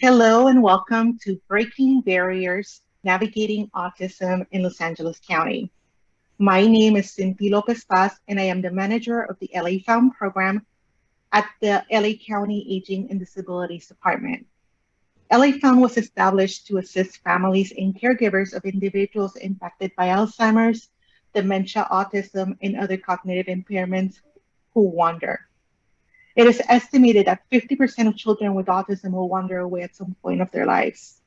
Hello and welcome to Breaking Barriers, Navigating Autism in Los Angeles County. My name is Cindy Lopez Paz, and I am the manager of the LA Found program at the LA County Aging and Disabilities Department. LA Found was established to assist families and caregivers of individuals impacted by Alzheimer's, dementia, autism, and other cognitive impairments who wander. It is estimated that 50% of children with autism will wander away at some point of their lives.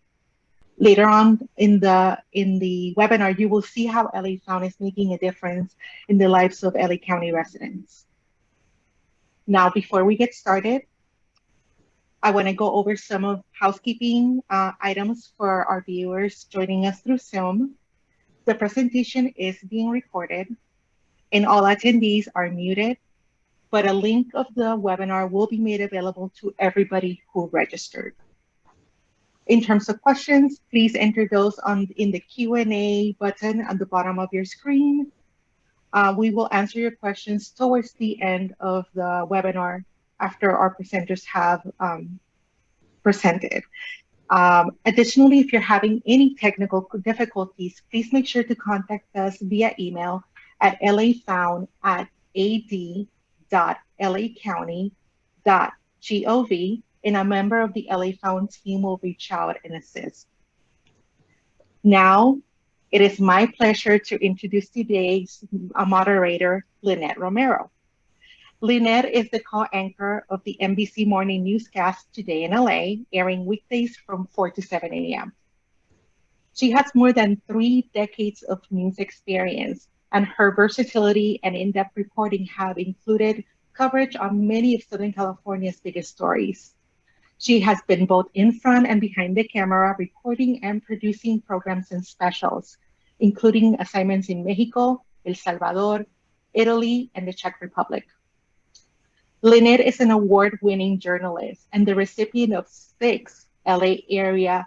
Later on in the webinar, you will see how LA Found is making a difference in the lives of LA County residents. Now, before we get started, I want to go over some of housekeeping items for our viewers joining us through Zoom. The presentation is being recorded, and all attendees are muted, but a link of the webinar will be made available to everybody who registered. In terms of questions, please enter those in the Q&A button at the bottom of your screen. We will answer your questions towards the end of the webinar after our presenters have presented. Additionally, if you're having any technical difficulties, please make sure to contact us via email at lafound@ad.lacounty.gov, and a member of the LA Found team will reach out and assist. Now, it is my pleasure to introduce today's moderator, Lynette Romero. Lynette is the co-anchor of the NBC Morning Newscast Today in LA, airing weekdays from 4 to 7 a.m. She has more than 3 decades of news experience, and her versatility and in-depth reporting have included coverage on many of Southern California's biggest stories. She has been both in front and behind the camera, reporting and producing programs and specials, including assignments in Mexico, El Salvador, Italy, and the Czech Republic. Lynette is an award-winning journalist and the recipient of 6 LA area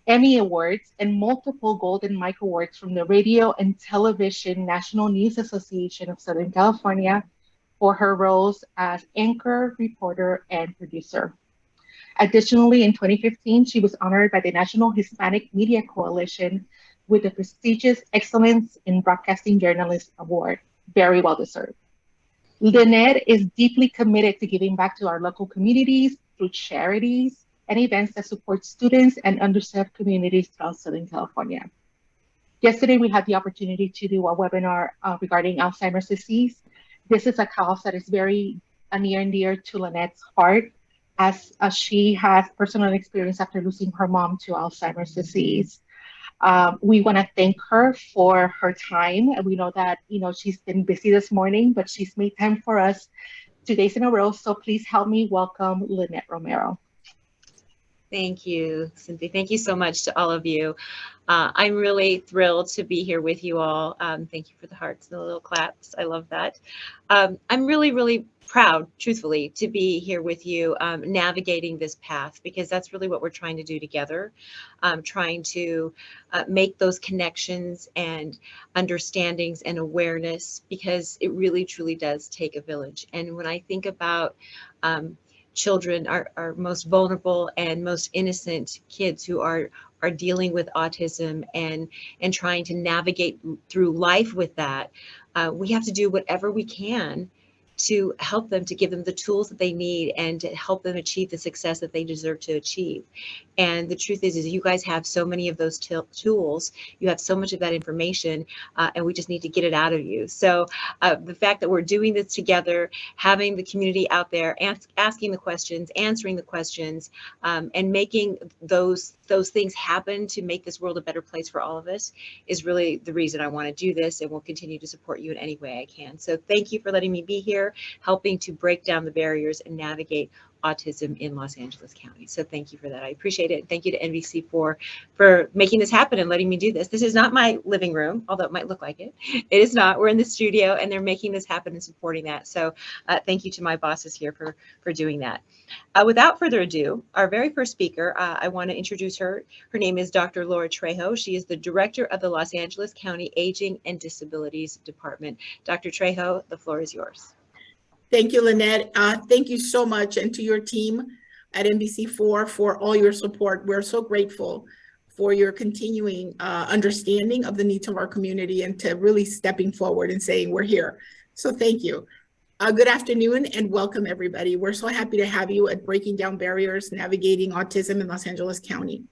Emmy Awards and multiple Golden Mike Awards from the Radio and Television National News Association of Southern California for her roles as anchor, reporter, and producer. Additionally, in 2015, she was honored by the National Hispanic Media Coalition with the prestigious Excellence in Broadcasting Journalist Award. Very well deserved. Lynette is deeply committed to giving back to our local communities through charities and events that support students and underserved communities throughout Southern California. Yesterday, we had the opportunity to do a webinar regarding Alzheimer's disease. This is a cause that is very near and dear to Lynette's heart, as she has personal experience after losing her mom to Alzheimer's disease. We want to thank her for her time. We know that she's been busy this morning, but she's made time for us 2 days in a row. So please help me welcome Lynette Romero. Thank you, Cynthia. Thank you so much to all of you. I'm really thrilled to be here with you all. Thank you for the hearts and the little claps. I love that. I'm really, really proud, truthfully, to be here with you navigating this path, because that's really what we're trying to do together, trying to make those connections and understandings and awareness, because it really, truly does take a village. And when I think about children, our most vulnerable and most innocent kids who are dealing with autism and trying to navigate through life with that, we have to do whatever we can to help them, to give them the tools that they need and to help them achieve the success that they deserve to achieve. And the truth is you guys have so many of those tools, you have so much of that information, and we just need to get it out of you. So the fact that we're doing this together, having the community out there, asking the questions, answering the questions, and making those things happen to make this world a better place for all of us is really the reason I want to do this, and will continue to support you in any way I can. So thank you for letting me be here, helping to break down the barriers and navigate autism in Los Angeles County. So thank you for that. I appreciate it. Thank you to NBC for making this happen and letting me do this. This is not my living room, although it might look like it. It is not. We're in the studio and they're making this happen and supporting that. So thank you to my bosses here for doing that. Without further ado, our very first speaker, I want to introduce her. Her name is Dr. Laura Trejo. She is the director of the Los Angeles County Aging and Disabilities Department. Dr. Trejo, the floor is yours. Thank you, Lynette. Thank you so much, and to your team at NBC4 for all your support. We're so grateful for your continuing understanding of the needs of our community and to really stepping forward and saying we're here. So thank you. Good afternoon and welcome everybody. We're so happy to have you at Breaking Down Barriers, Navigating Autism in Los Angeles County.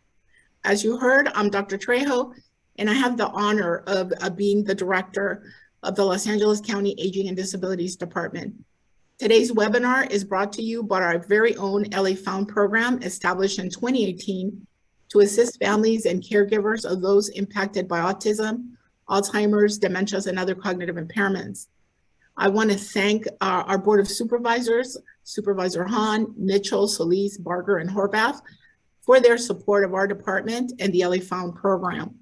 As you heard, I'm Dr. Trejo, and I have the honor of being the director of the Los Angeles County Aging and Disabilities Department. Today's webinar is brought to you by our very own LA Found program established in 2018 to assist families and caregivers of those impacted by autism, Alzheimer's, dementias, and other cognitive impairments. I want to thank our Board of Supervisors, Supervisor Hahn, Mitchell, Solis, Barger, and Horvath, for their support of our department and the LA Found program.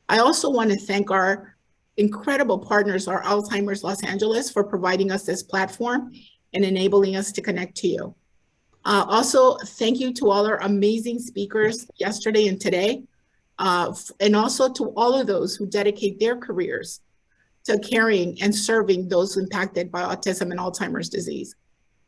I also want to thank our incredible partners, our Alzheimer's Los Angeles, for providing us this platform and enabling us to connect to you. Also, thank you to all our amazing speakers yesterday and today, and also to all of those who dedicate their careers to caring and serving those impacted by autism and Alzheimer's disease.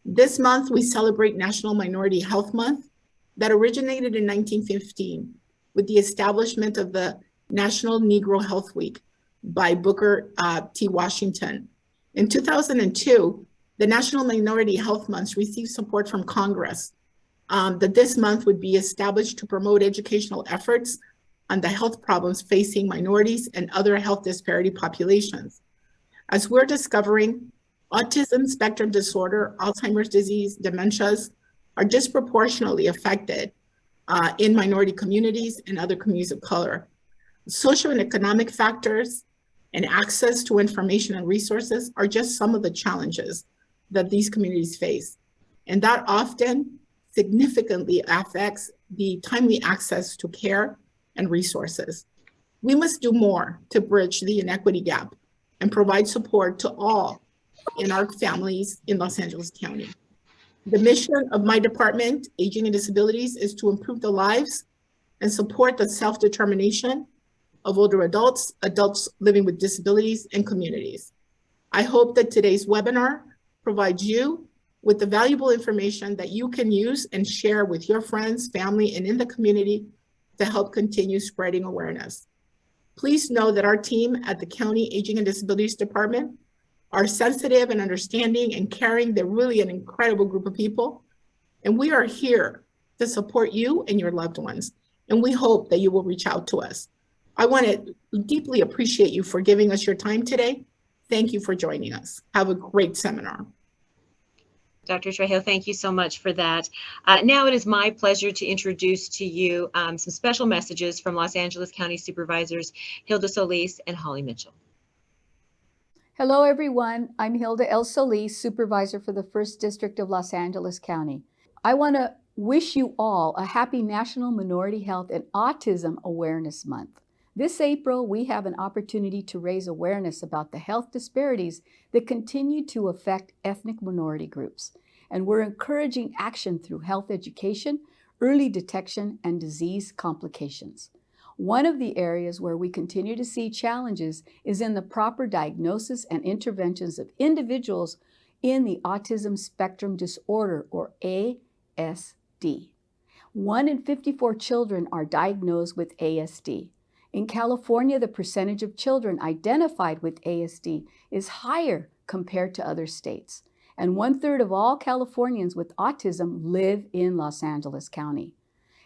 This month, we celebrate National Minority Health Month that originated in 1915 with the establishment of the National Negro Health Week by Booker T. Washington. In 2002, the National Minority Health Month received support from Congress that this month would be established to promote educational efforts on the health problems facing minorities and other health disparity populations. As we're discovering, autism spectrum disorder, Alzheimer's disease, dementias are disproportionately affected in minority communities and other communities of color. Social and economic factors and access to information and resources are just some of the challenges that these communities face. And that often significantly affects the timely access to care and resources. We must do more to bridge the inequity gap and provide support to all in our families in Los Angeles County. The mission of my department, Aging and Disabilities, is to improve the lives and support the self-determination of older adults, adults living with disabilities, and communities. I hope that today's webinar provides you with the valuable information that you can use and share with your friends, family, and in the community to help continue spreading awareness. Please know that our team at the County Aging and Disabilities Department are sensitive and understanding and caring. They're really an incredible group of people. And we are here to support you and your loved ones. And we hope that you will reach out to us. I want to deeply appreciate you for giving us your time today. Thank you for joining us. Have a great seminar. Dr. Trejo, thank you so much for that. Now it is my pleasure to introduce to you some special messages from Los Angeles County Supervisors Hilda Solis and Holly Mitchell. Hello, everyone. I'm Hilda L. Solis, Supervisor for the 1st District of Los Angeles County. I want to wish you all a happy National Minority Health and Autism Awareness Month. This April, we have an opportunity to raise awareness about the health disparities that continue to affect ethnic minority groups. And we're encouraging action through health education, early detection, and disease complications. One of the areas where we continue to see challenges is in the proper diagnosis and interventions of individuals in the autism spectrum disorder, or ASD. 1 in 54 children are diagnosed with ASD. In California, the percentage of children identified with ASD is higher compared to other states. And 1/3 of all Californians with autism live in Los Angeles County.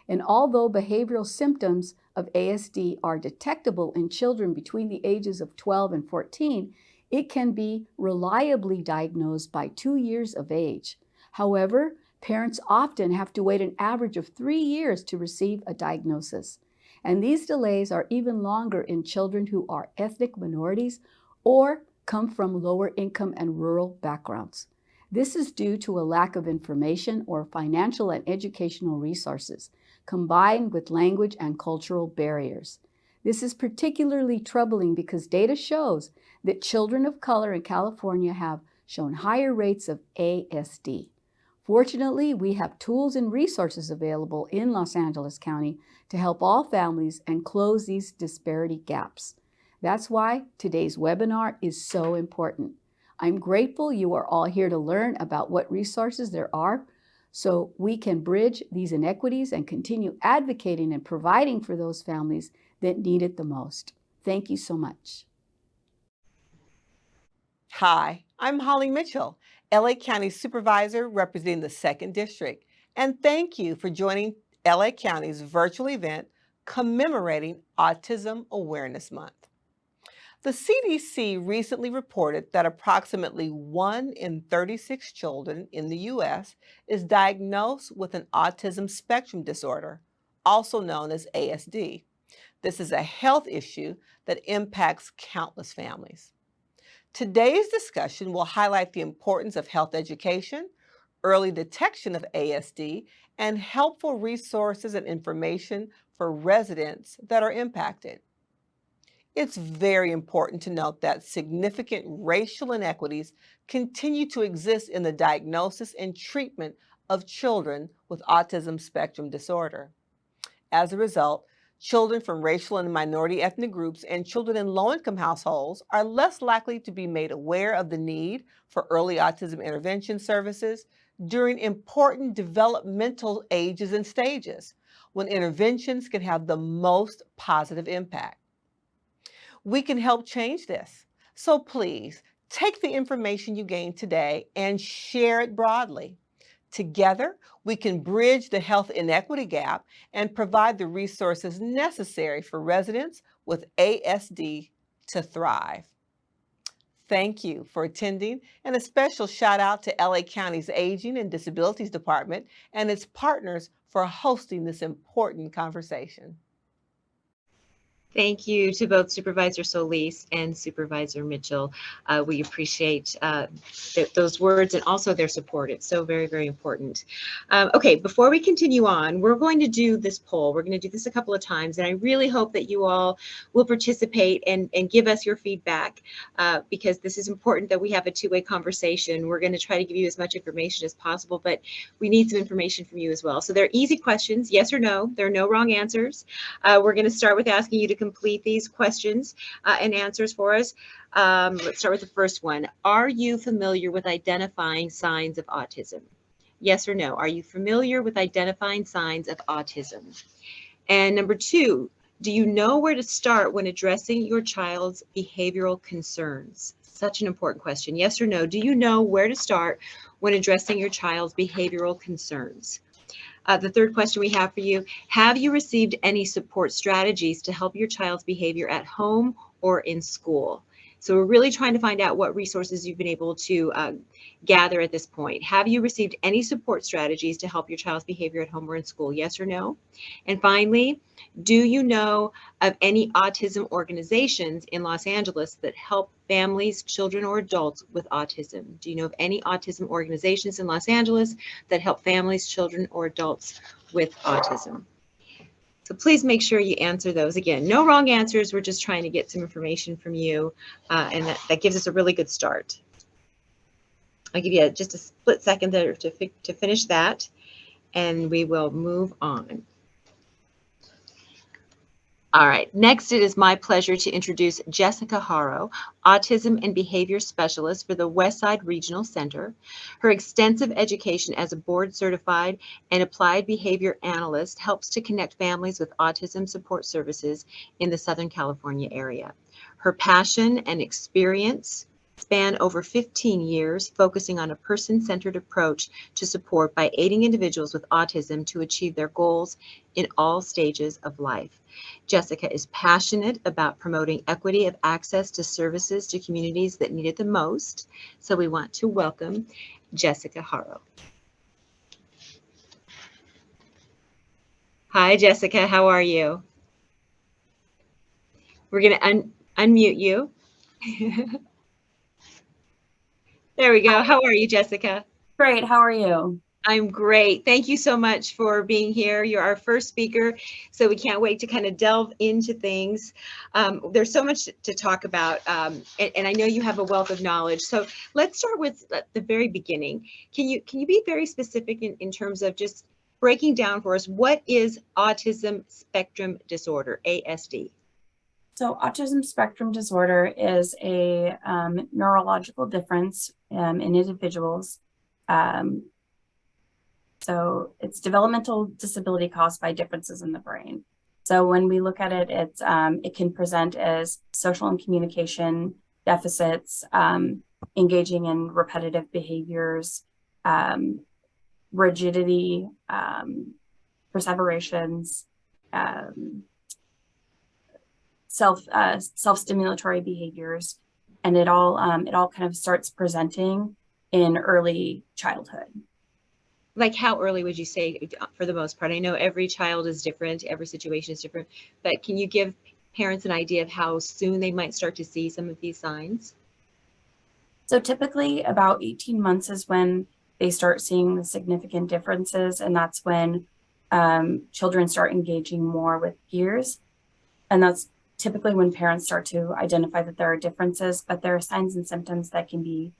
And although behavioral symptoms of ASD are detectable in children between the ages of 12 and 14, it can be reliably diagnosed by 2 years of age. However, parents often have to wait an average of 3 years to receive a diagnosis. And these delays are even longer in children who are ethnic minorities or come from lower income and rural backgrounds. This is due to a lack of information or financial and educational resources, combined with language and cultural barriers. This is particularly troubling because data shows that children of color in California have shown higher rates of ASD. Fortunately, we have tools and resources available in Los Angeles County to help all families and close these disparity gaps. That's why today's webinar is so important. I'm grateful you are all here to learn about what resources there are so we can bridge these inequities and continue advocating and providing for those families that need it the most. Thank you so much. Hi, I'm Holly Mitchell, LA County Supervisor representing the 2nd District, and thank you for joining LA County's virtual event commemorating Autism Awareness Month. The CDC recently reported that approximately 1 in 36 children in the U.S. is diagnosed with an autism spectrum disorder, also known as ASD. This is a health issue that impacts countless families. Today's discussion will highlight the importance of health education, early detection of ASD, and helpful resources and information for residents that are impacted. It's very important to note that significant racial inequities continue to exist in the diagnosis and treatment of children with autism spectrum disorder. As a result, children from racial and minority ethnic groups and children in low-income households are less likely to be made aware of the need for early autism intervention services during important developmental ages and stages, when interventions can have the most positive impact. We can help change this. So please, take the information you gained today and share it broadly. Together, we can bridge the health inequity gap and provide the resources necessary for residents with ASD to thrive. Thank you for attending, and a special shout out to LA County's Aging and Disabilities Department and its partners for hosting this important conversation. Thank you to both Supervisor Solis and Supervisor Mitchell. We appreciate those words and also their support. It's so very, very important. Okay, before we continue on, we're going to do this poll. We're going to do this a couple of times, and I really hope that you all will participate and give us your feedback because this is important that we have a two-way conversation. We're going to try to give you as much information as possible, but we need some information from you as well. So they're easy questions, yes or no. There are no wrong answers. We're going to start with asking you to complete these questions and answers for us. Let's start with the first one. Are you familiar with identifying signs of autism? Yes or no? Are you familiar with identifying signs of autism? And number two, do you know where to start when addressing your child's behavioral concerns? Such an important question. Yes or no? Do you know where to start when addressing your child's behavioral concerns? The third question we have for you, have you received any support strategies to help your child's behavior at home or in school? So we're really trying to find out what resources you've been able to gather at this point. Have you received any support strategies to help your child's behavior at home or in school? Yes or no? And finally, do you know of any autism organizations in Los Angeles that help families, children, or adults with autism? Do you know of any autism organizations in Los Angeles that help families, children, or adults with autism? So please make sure you answer those. Again, no wrong answers. We're just trying to get some information from you, and that gives us a really good start. I'll give you just a split second there to finish that, and we will move on. All right, next it is my pleasure to introduce Jessica Haro, Autism and Behavior Specialist for the Westside Regional Center. Her extensive education as a board-certified and applied behavior analyst helps to connect families with autism support services in the Southern California area. Her passion and experience span over 15 years, focusing on a person-centered approach to support by aiding individuals with autism to achieve their goals in all stages of life. Jessica is passionate about promoting equity of access to services to communities that need it the most. So we want to welcome Jessica Haro. Hi, Jessica. How are you? We're going to unmute you. There we go. How are you, Jessica? Great. How are you? I'm great. Thank you so much for being here. You're our first speaker, so we can't wait to kind of delve into things. There's so much to talk about, and I know you have a wealth of knowledge. So let's start with the very beginning. Can you be very specific in terms of just breaking down for us, what is autism spectrum disorder, ASD? So autism spectrum disorder is a neurological difference in individuals So it's developmental disability caused by differences in the brain. So when we look at it, it can present as social and communication deficits, engaging in repetitive behaviors, rigidity, perseverations, self-stimulatory behaviors, and it all kind of starts presenting in early childhood. Like how early would you say for the most part? I know every child is different, every situation is different, but can you give parents an idea of how soon they might start to see some of these signs? So typically about 18 months is when they start seeing the significant differences, and that's when children start engaging more with peers. And that's typically when parents start to identify that there are differences, but there are signs and symptoms that can be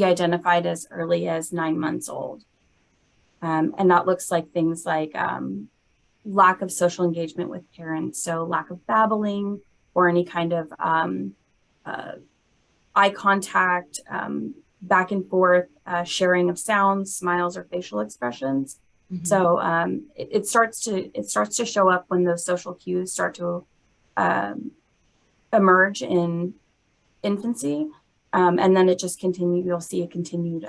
identified as early as 9 months old. And that looks like things like lack of social engagement with parents, so lack of babbling or any kind of eye contact, back and forth, sharing of sounds, smiles, or facial expressions. Mm-hmm. So it starts to show up when those social cues start to emerge in infancy. And then it just continues, you'll see a continued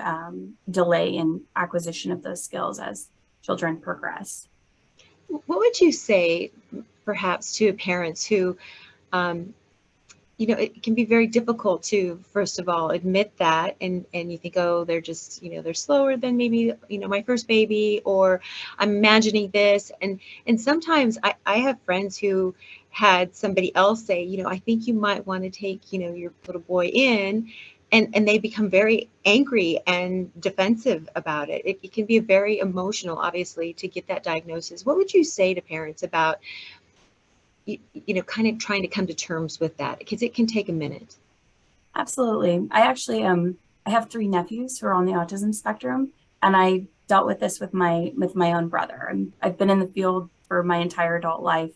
delay in acquisition of those skills as children progress. What would you say perhaps to parents who, it can be very difficult to, first of all, admit that, and you think, oh, they're just, they're slower than maybe, my first baby, or I'm imagining this. And sometimes I have friends who had somebody else say, I think you might want to take, your little boy in, and they become very angry and defensive about it. It can be very emotional, obviously, to get that diagnosis. What would you say to parents about, kind of trying to come to terms with that, because it can take a minute? Absolutely. I actually, I have 3 nephews who are on the autism spectrum, and I dealt with this with my own brother. And I've been in the field for my entire adult life,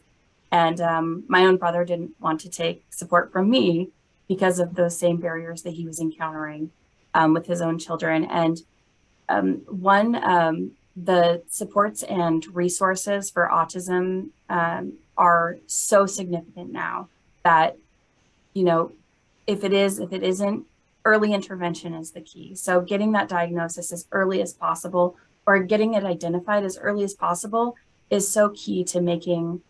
and my own brother didn't want to take support from me because of those same barriers that he was encountering with his own children. And the supports and resources for autism are so significant now that, if it isn't, early intervention is the key. So getting that diagnosis as early as possible, or getting it identified as early as possible, is so key to making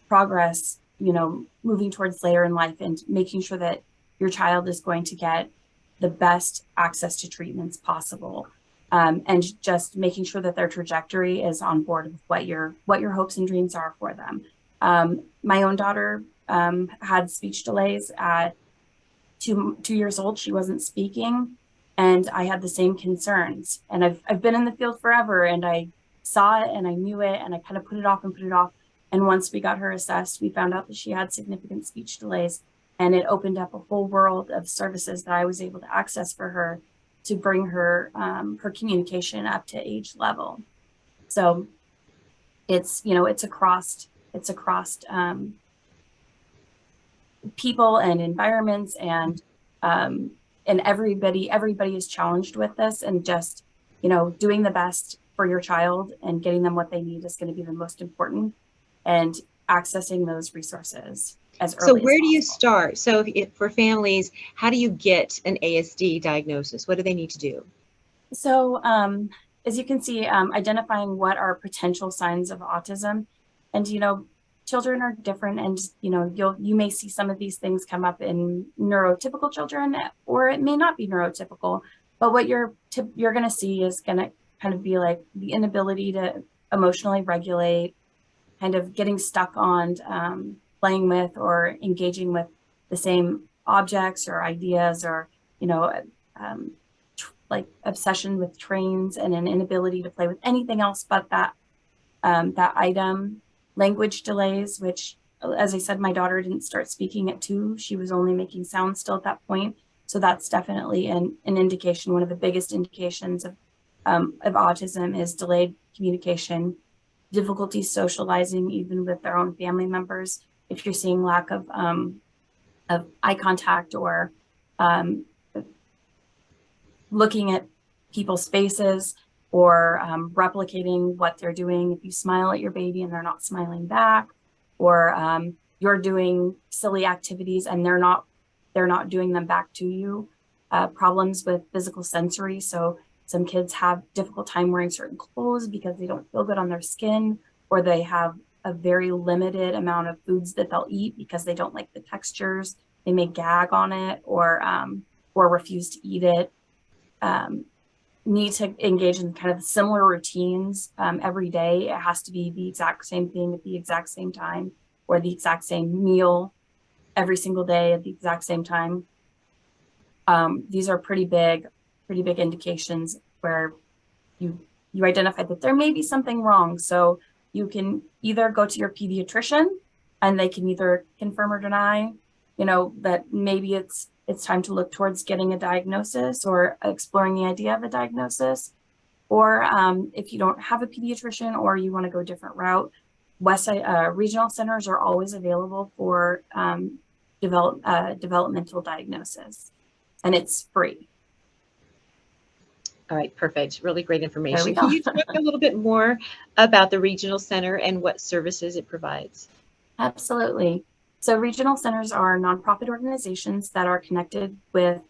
progress, moving towards later in life and making sure that your child is going to get the best access to treatments possible. And just making sure that their trajectory is on board with what your hopes and dreams are for them. My own daughter had speech delays at 2 years old. She wasn't speaking, and I had the same concerns. And I've been in the field forever, and I saw it and I knew it, and I kind of put it off. And once we got her assessed, we found out that she had significant speech delays, and it opened up a whole world of services that I was able to access for her to bring her her communication up to age level. So it's across people and environments, and everybody is challenged with this, and just doing the best for your child and getting them what they need is going to be the most important, and accessing those resources as early as possible. So where do you start? So for families, how do you get an ASD diagnosis? What do they need to do? So as you can see, identifying what are potential signs of autism, and children are different, and you may see some of these things come up in neurotypical children, or it may not be neurotypical, but what you're going to see is going to kind of be like the inability to emotionally regulate, kind of getting stuck on playing with or engaging with the same objects or ideas, or like obsession with trains, and an inability to play with anything else but that item. Language delays, which, as I said, my daughter didn't start speaking at 2. She was only making sounds still at that point. So that's definitely an indication. One of the biggest indications of autism is delayed communication, difficulty socializing even with their own family members. If you're seeing lack of eye contact, or looking at people's faces or replicating what they're doing. If you smile at your baby and they're not smiling back, or you're doing silly activities and they're not doing them back to you. Problems with physical sensory. So some kids have difficult time wearing certain clothes because they don't feel good on their skin, or they have a very limited amount of foods that they'll eat because they don't like the textures. They may gag on it or refuse to eat it. Need to engage in kind of similar routines every day. It has to be the exact same thing at the exact same time, or the exact same meal every single day at the exact same time. These are pretty big indications where you identify that there may be something wrong. So you can either go to your pediatrician and they can either confirm or deny, that maybe it's time to look towards getting a diagnosis or exploring the idea of a diagnosis. Or if you don't have a pediatrician or you want to go a different route, Westside regional centers are always available for developmental diagnosis, and it's free. All right, perfect. Really great There we information. go. Can you talk a little bit more about the regional center and what services it provides? Absolutely. So regional centers are nonprofit organizations that are connected with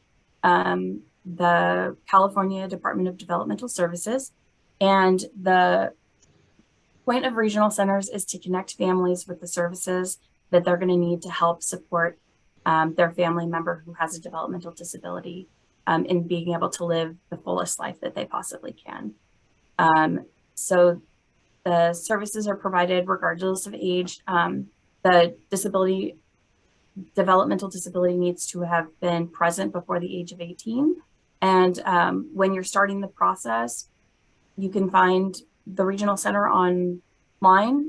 the California Department of Developmental Services. And the point of regional centers is to connect families with the services that they're going to need to help support their family member who has a developmental disability in being able to live the fullest life that they possibly can. So the services are provided regardless of age. The developmental disability needs to have been present before the age of 18. And when you're starting the process, you can find the regional center online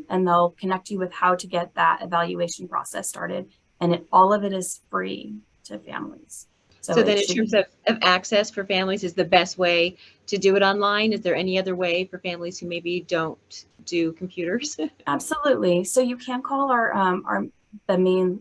and they'll connect you with how to get that evaluation process started. And all of it is free to families. So then in terms of access for families, is the best way to do it online? Is there any other way for families who maybe don't do computers? Absolutely. So you can call the main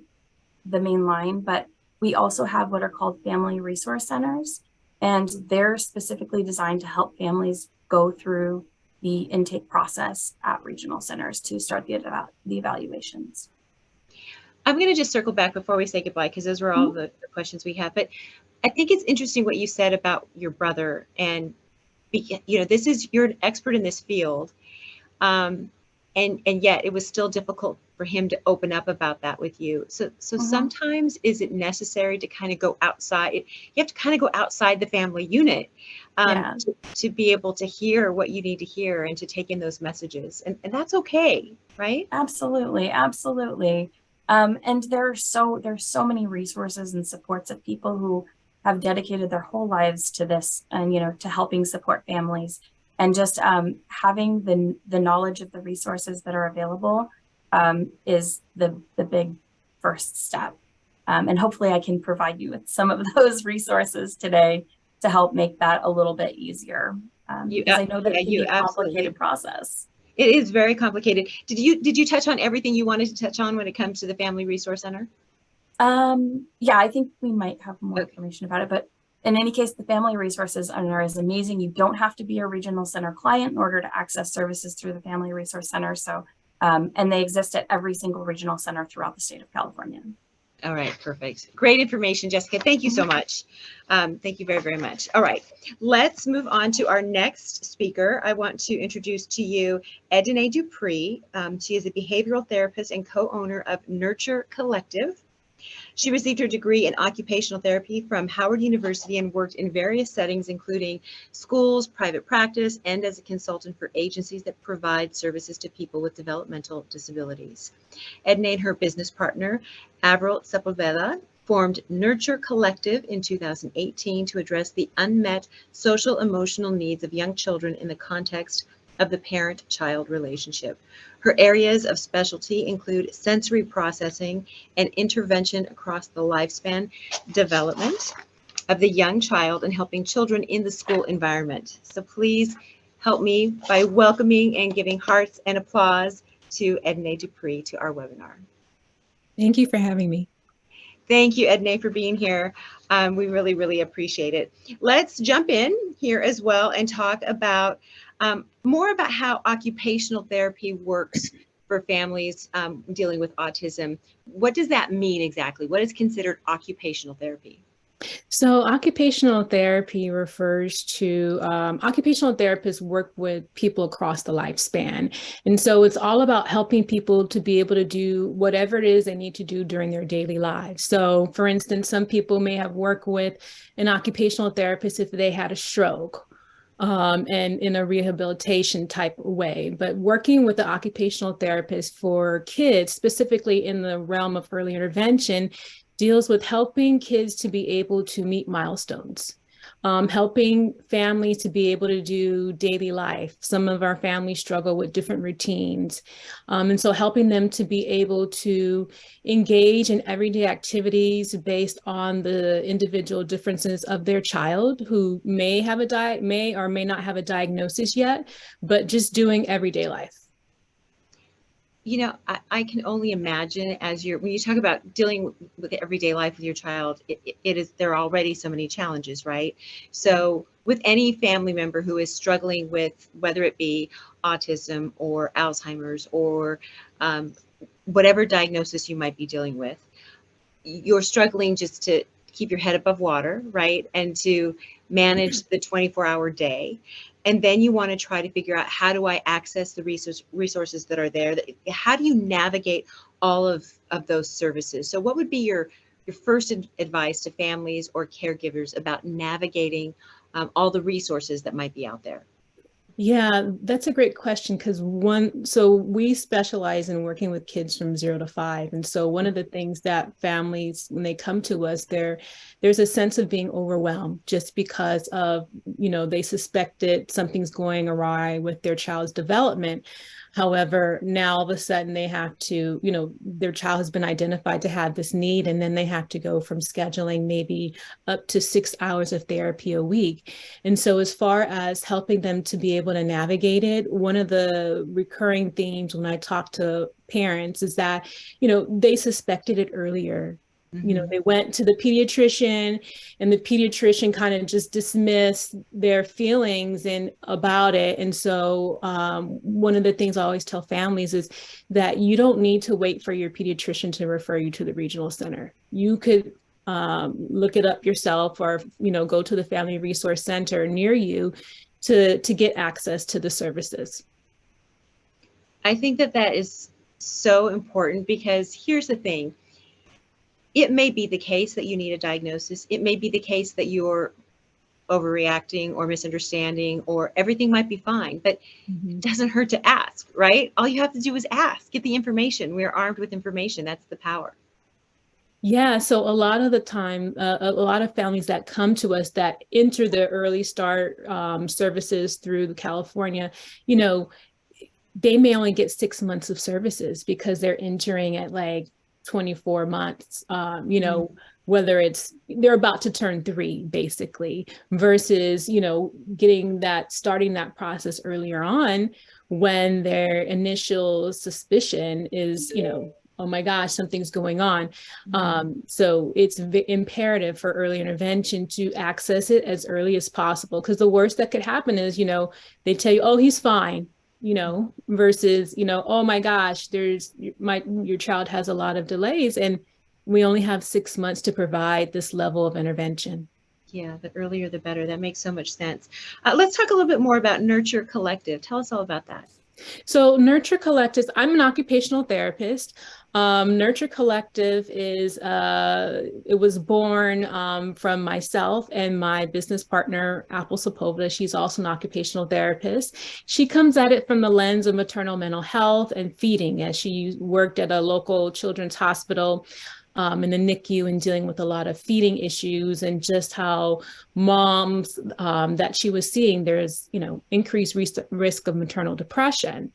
line, but we also have what are called family resource centers, and they're specifically designed to help families go through the intake process at regional centers to start the evaluations. I'm going to just circle back before we say goodbye, because those were all the questions we have. But I think it's interesting what you said about your brother, and you're an expert in this field, and yet it was still difficult for him to open up about that with you. So sometimes is it necessary to kind of go outside? You have to kind of go outside the family unit to be able to hear what you need to hear and to take in those messages, and that's okay, right? Absolutely. And there's so many resources and supports of people who have dedicated their whole lives to this and to helping support families, and just having the knowledge of the resources that are available is the big first step. And hopefully I can provide you with some of those resources today to help make that a little bit easier. Because I know that it can be a complicated process. It is very complicated. Did you touch on everything you wanted to touch on when it comes to the Family Resource Center? Yeah, I think we might have more information about it, but in any case, the Family Resources Center is amazing. You don't have to be a regional center client in order to access services through the Family Resource Center. So, and they exist at every single regional center throughout the state of California. All right, perfect. Great information, Jessica. Thank you so much. Thank you very, very much. All right, let's move on to our next speaker. I want to introduce to you Edna Dupree. She is a behavioral therapist and co-owner of Nurture Collective. She received her degree in occupational therapy from Howard University and worked in various settings, including schools, private practice, and as a consultant for agencies that provide services to people with developmental disabilities. Edna and her business partner, Avril Sepulveda, formed Nurture Collective in 2018 to address the unmet social emotional needs of young children in the context of the parent-child relationship. Her areas of specialty include sensory processing and intervention across the lifespan development of the young child and helping children in the school environment. So please help me by welcoming and giving hearts and applause to Edna Dupree to our webinar. Thank you for having me. Thank you, Edna, for being here. We really, really appreciate it. Let's jump in here as well and talk about more about how occupational therapy works for families dealing with autism. What does that mean exactly? What is considered occupational therapy? So occupational therapy refers to occupational therapists work with people across the lifespan. And so it's all about helping people to be able to do whatever it is they need to do during their daily lives. So for instance, some people may have worked with an occupational therapist if they had a stroke. And in a rehabilitation type way, but working with the occupational therapist for kids, specifically in the realm of early intervention, deals with helping kids to be able to meet milestones, helping families to be able to do daily life. Some of our families struggle with different routines. And so helping them to be able to engage in everyday activities based on the individual differences of their child, who may or may not have a diagnosis yet, but just doing everyday life. You know, I can only imagine when you talk about dealing with everyday life with your child, there are already so many challenges, right? So with any family member who is struggling with, whether it be autism or Alzheimer's or whatever diagnosis you might be dealing with, you're struggling just to keep your head above water, right? And to manage the 24-hour day. And then you want to try to figure out, how do I access the resources that are there? How do you navigate all of those services? So what would be your first advice to families or caregivers about navigating all the resources that might be out there? Yeah, that's a great question, because so we specialize in working with kids from 0 to 5. And so one of the things that families, when they come to us, there's a sense of being overwhelmed just because of, they suspected something's going awry with their child's development. However, now all of a sudden they have to, their child has been identified to have this need, and then they have to go from scheduling maybe up to 6 hours of therapy a week. And so as far as helping them to be able to navigate it, one of the recurring themes when I talk to parents is that, they suspected it earlier. They went to the pediatrician, and the pediatrician kind of just dismissed their feelings about it. And so one of the things I always tell families is that you don't need to wait for your pediatrician to refer you to the regional center. You could look it up yourself, or go to the Family Resource Center near you to get access to the services. I think that is so important, because here's the thing. It may be the case that you need a diagnosis. It may be the case that you're overreacting or misunderstanding, or everything might be fine, but it doesn't hurt to ask, right? All you have to do is ask, get the information. We're armed with information. That's the power. Yeah, so a lot of the time, a lot of families that come to us that enter the early start services through California, they may only get 6 months of services because they're entering at like 24 months, whether they're about to turn 3 basically, versus, starting that process earlier on, when their initial suspicion is, oh my gosh, something's going on. So it's imperative for early intervention to access it as early as possible, because the worst that could happen is, they tell you, oh, he's fine, versus, oh my gosh, your child has a lot of delays, and we only have 6 months to provide this level of intervention. Yeah, the earlier the better. That makes so much sense. Let's talk a little bit more about Nurture Collective. Tell us all about that. So Nurture Collective, I'm an occupational therapist. Nurture Collective it was born from myself and my business partner, Apple Sepulveda. She's also an occupational therapist. She comes at it from the lens of maternal mental health and feeding, as she worked at a local children's hospital in the NICU, and dealing with a lot of feeding issues, and just how moms that she was seeing, there's, increased risk of maternal depression.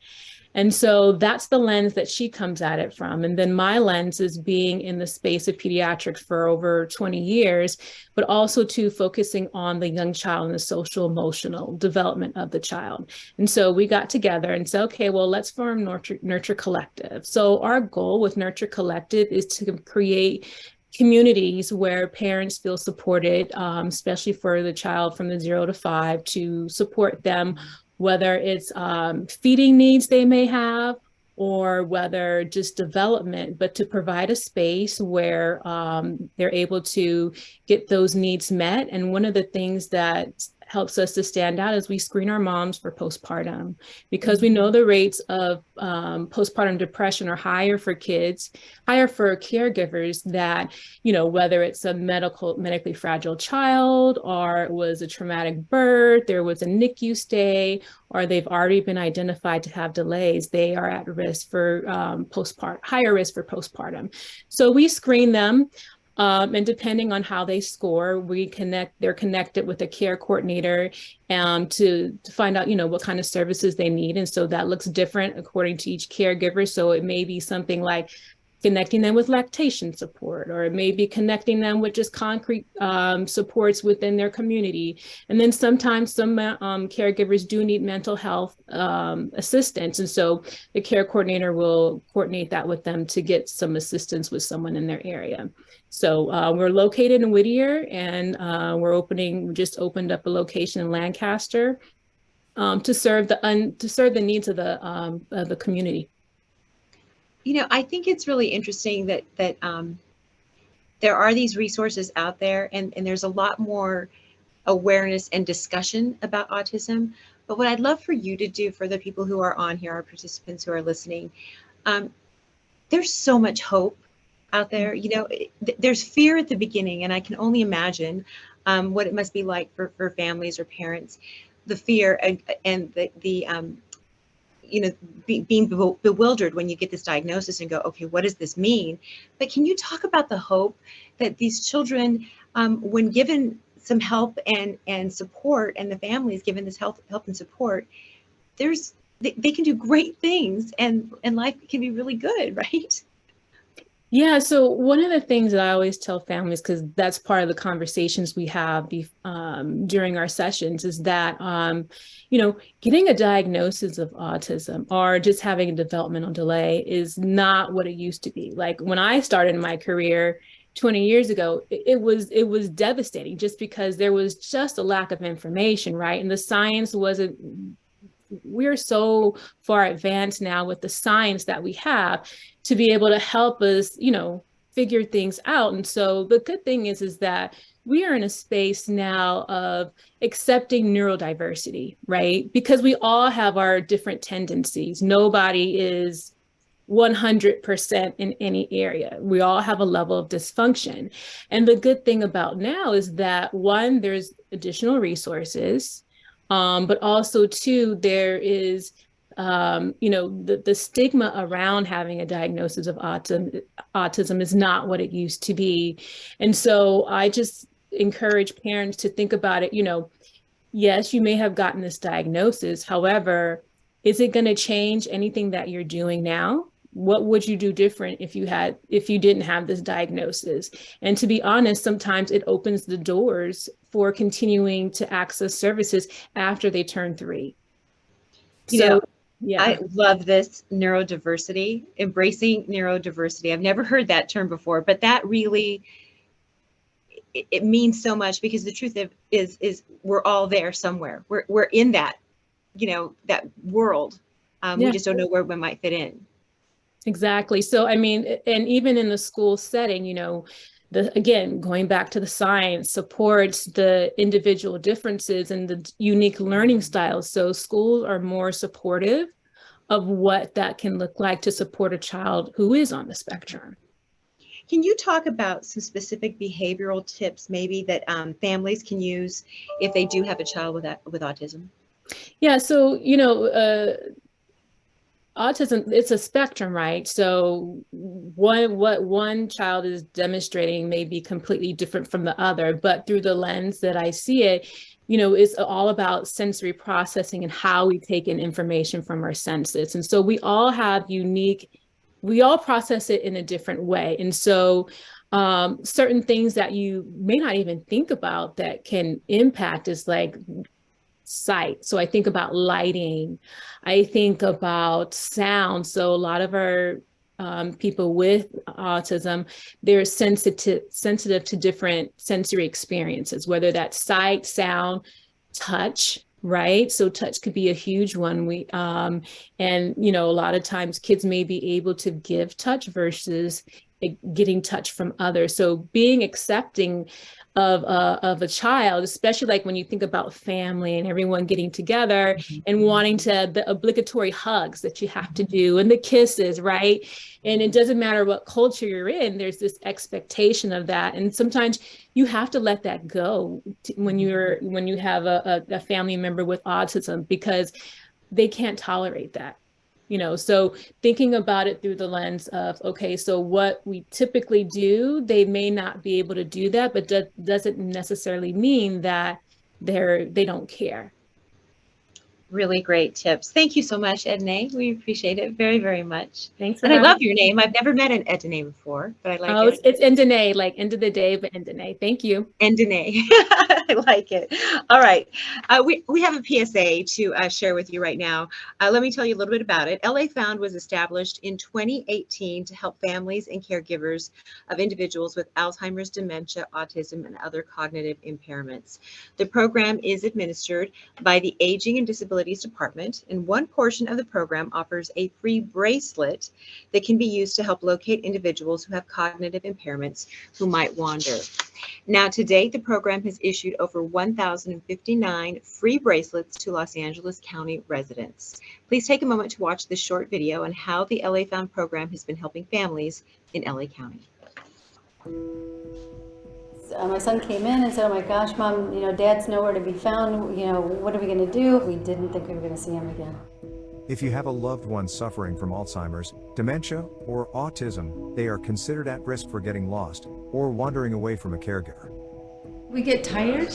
And so that's the lens that she comes at it from. And then my lens is being in the space of pediatrics for over 20 years, but also focusing on the young child and the social emotional development of the child. And so we got together and said, okay, well, let's form Nurture Collective. So our goal with Nurture Collective is to create communities where parents feel supported, especially for the child from the 0 to 5, to support them, whether it's feeding needs they may have, or whether just development, but to provide a space where they're able to get those needs met. And one of the things that helps us to stand out is we screen our moms for postpartum, because we know the rates of postpartum depression are higher for kids, higher for caregivers, that, you know, whether it's a medically fragile child, or it was a traumatic birth, there was a NICU stay, or they've already been identified to have delays, they are at risk for higher risk for postpartum. So we screen them. And depending on how they score, they're connected with a care coordinator to find out, you know, what kind of services they need. And so that looks different according to each caregiver. So it may be something like connecting them with lactation support, or it may be connecting them with just concrete supports within their community. And then sometimes some caregivers do need mental health assistance. And so the care coordinator will coordinate that with them to get some assistance with someone in their area. So we're located in Whittier, and we just opened up a location in Lancaster to serve the needs of the community. You know, I think it's really interesting that there are these resources out there, and there's a lot more awareness and discussion about autism. But what I'd love for you to do, for the people who are on here, our participants who are listening, there's so much hope out there. You know, there's fear at the beginning, and I can only imagine what it must be like for families or parents, the fear and the you know, being bewildered when you get this diagnosis and go, okay, what does this mean? But can you talk about the hope that these children, when given some help and support, and the family is given this help and support, they can do great things, and life can be really good, right? Yeah, so one of the things that I always tell families, because that's part of the conversations we have during our sessions, is that, you know, getting a diagnosis of autism or just having a developmental delay is not what it used to be. Like when I started my career 20 years ago, it was devastating, just because there was just a lack of information, right? And the science wasn't. We're so far advanced now with the science that we have to be able to help us, you know, figure things out. And so the good thing is that we are in a space now of accepting neurodiversity, right? Because we all have our different tendencies. Nobody is 100% in any area. We all have a level of dysfunction. And the good thing about now is that, one, there's additional resources. But also, two, there is, you know, the stigma around having a diagnosis of autism is not what it used to be. And so I just encourage parents to think about it. You know, yes, you may have gotten this diagnosis. However, is it going to change anything that you're doing now? What would you do different if you didn't have this diagnosis? And to be honest, sometimes it opens the doors for continuing to access services after they turn 3. I love this neurodiversity, embracing neurodiversity. I've never heard that term before, but that really, it means so much, because the truth is we're all there somewhere. We're in that, you know, that world. We just don't know where we might fit in. Exactly. So, I mean, and even in the school setting, you know, again, going back to the science, supports the individual differences and the unique learning styles. So schools are more supportive of what that can look like to support a child who is on the spectrum. Can you talk about some specific behavioral tips maybe that families can use if they do have a child with autism? Yeah, so, you know, autism, it's a spectrum, right? So what one child is demonstrating may be completely different from the other, but through the lens that I see it, you know, it's all about sensory processing and how we take in information from our senses. And so we all process it in a different way. And so certain things that you may not even think about that can impact is like sight. So I think about lighting, I think about sound. So a lot of our people with autism, they're sensitive to different sensory experiences, whether that's sight, sound, touch, right? So touch could be a huge one. And you know, a lot of times kids may be able to give touch versus getting touch from others. So being accepting of a child, especially like when you think about family and everyone getting together and wanting to, the obligatory hugs that you have to do and the kisses, right? And it doesn't matter what culture you're in, there's this expectation of that. And sometimes you have to let that go when you have a family member with autism, because they can't tolerate that. You know, so thinking about it through the lens of, okay, so what we typically do, they may not be able to do that, but doesn't necessarily mean that they don't care. Really great tips. Thank you so much, Edna. We appreciate it very, very much. Thanks for And I having love your name. I've never met an Edna before, but I like Oh, it. it's Endene, like end of the day, but Endene. Thank you. Endene. I like it. All right. We have a PSA to share with you right now. Let me tell you a little bit about it. LA Found was established in 2018 to help families and caregivers of individuals with Alzheimer's, dementia, autism, and other cognitive impairments. The program is administered by the Aging and Disabilities Department, and one portion of the program offers a free bracelet that can be used to help locate individuals who have cognitive impairments who might wander. Now, to date, the program has issued over 1,059 free bracelets to Los Angeles County residents. Please take a moment to watch this short video on how the LA Found program has been helping families in LA County. My son came in and said, "Oh my gosh, Mom, you know, Dad's nowhere to be found. You know, what are we going to do?" We didn't think we were going to see him again. If you have a loved one suffering from Alzheimer's, dementia, or autism, they are considered at risk for getting lost or wandering away from a caregiver. We get tired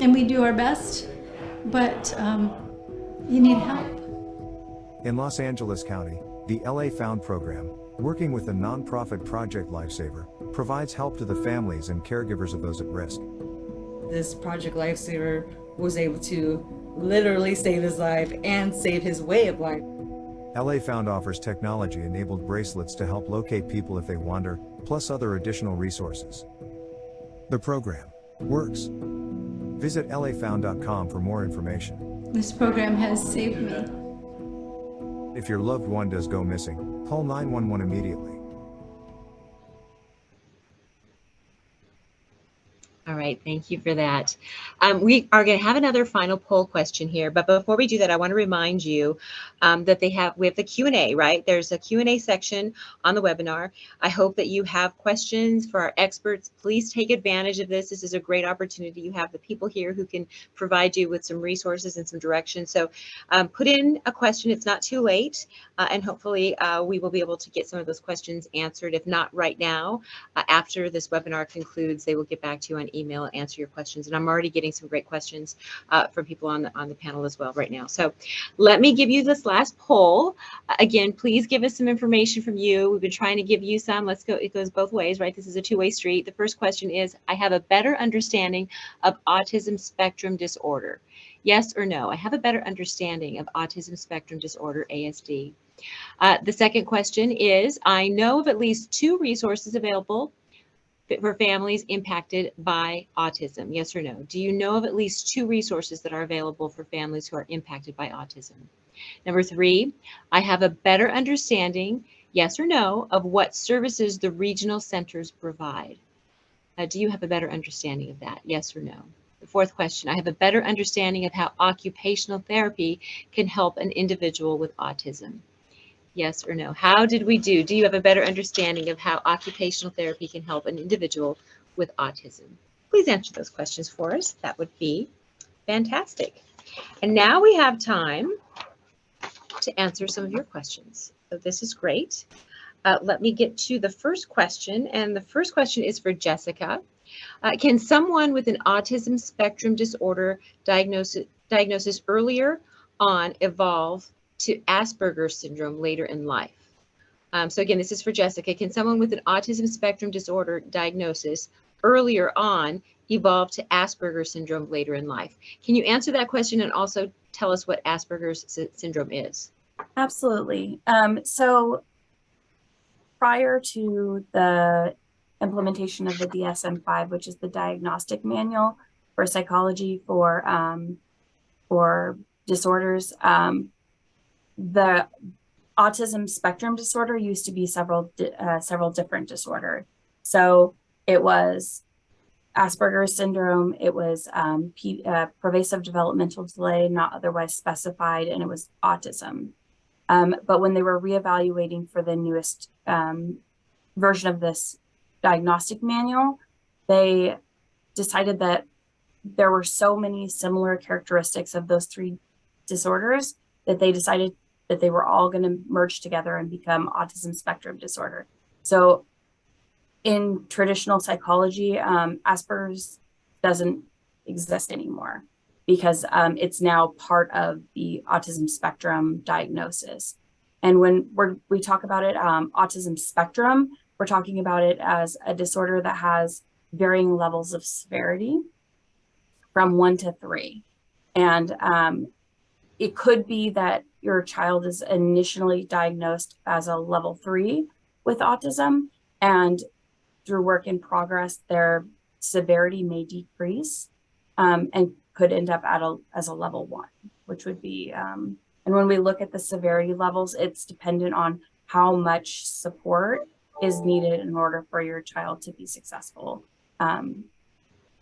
and we do our best, but you need help. In Los Angeles County, the LA Found program, working with the nonprofit Project Lifesaver, provides help to the families and caregivers of those at risk. This Project Lifesaver was able to literally save his life and save his way of life. LA Found offers technology-enabled bracelets to help locate people if they wander, plus other additional resources. The program works. Visit lafound.com for more information. This program has saved me. If your loved one does go missing, call 911 immediately. All right, thank you for that. We are going to have another final poll question here, but before we do that, I want to remind you that we have the Q&A, right? There's a Q&A section on the webinar. I hope that you have questions for our experts. Please take advantage of this. This is a great opportunity. You have the people here who can provide you with some resources and some direction. So put in a question. It's not too late, and hopefully we will be able to get some of those questions answered. If not right now, after this webinar concludes, they will get back to you on email and answer your questions. And I'm already getting some great questions from people on the panel as well right now. So let me give you this last poll. Again, please give us some information from you. We've been trying to give you some. Let's go. It goes both ways, right? This is a two-way street. The first question is, I have a better understanding of autism spectrum disorder. Yes or no? I have a better understanding of autism spectrum disorder, ASD. The second question is, I know of at least 2 resources available for families impacted by autism. Yes or no? Do you know of at least 2 resources that are available for families who are impacted by autism? Number 3, I have a better understanding, yes or no, of what services the regional centers provide. Do you have a better understanding of that? Yes or no? The fourth question, I have a better understanding of how occupational therapy can help an individual with autism. Yes or no? How did we do? Do you have a better understanding of how occupational therapy can help an individual with autism? Please answer those questions for us. That would be fantastic. And now we have time to answer some of your questions. So this is great. Let me get to the first question. And the first question is for Jessica. Can someone with an autism spectrum disorder diagnosis earlier on evolve to Asperger's syndrome later in life? So again, this is for Jessica. Can someone with an autism spectrum disorder diagnosis earlier on evolve to Asperger's syndrome later in life? Can you answer that question and also tell us what Asperger's syndrome is? Absolutely. So prior to the implementation of the DSM-5, which is the diagnostic manual for psychology for disorders, the autism spectrum disorder used to be several different disorders. So it was Asperger's syndrome, it was pervasive developmental delay, not otherwise specified, and it was autism. But when they were reevaluating for the newest version of this diagnostic manual, they decided that there were so many similar characteristics of those three disorders that they decided that they were all going to merge together and become autism spectrum disorder. So in traditional psychology, Asperger's doesn't exist anymore because it's now part of the autism spectrum diagnosis. And when we talk about it, autism spectrum, we're talking about it as a disorder that has varying levels of severity from 1 to 3. And it could be that your child is initially diagnosed as a level 3 with autism, and through work in progress, their severity may decrease and could end up as a level 1, which would be, and when we look at the severity levels, it's dependent on how much support is needed in order for your child to be successful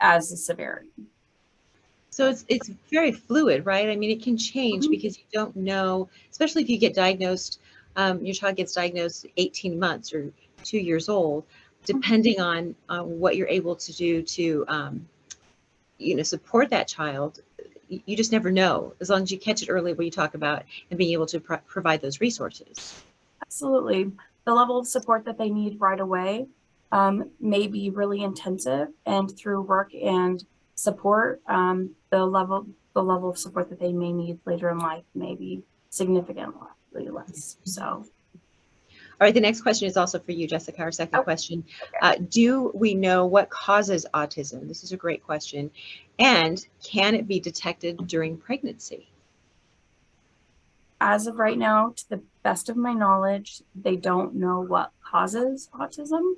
as a severity. So it's very fluid, right? I mean, it can change because you don't know, especially if you get diagnosed, your child gets diagnosed 18 months or 2 years old, depending on what you're able to do to, support that child. You just never know, as long as you catch it early, what you talk about, and being able to provide those resources. Absolutely. The level of support that they need right away may be really intensive, and through work and support, the level of support that they may need later in life may be significantly less. So, all right, the next question is also for you, Jessica, our second question. Do we know what causes autism? This is a great question. And can it be detected during pregnancy? As of right now, to the best of my knowledge, they don't know what causes autism.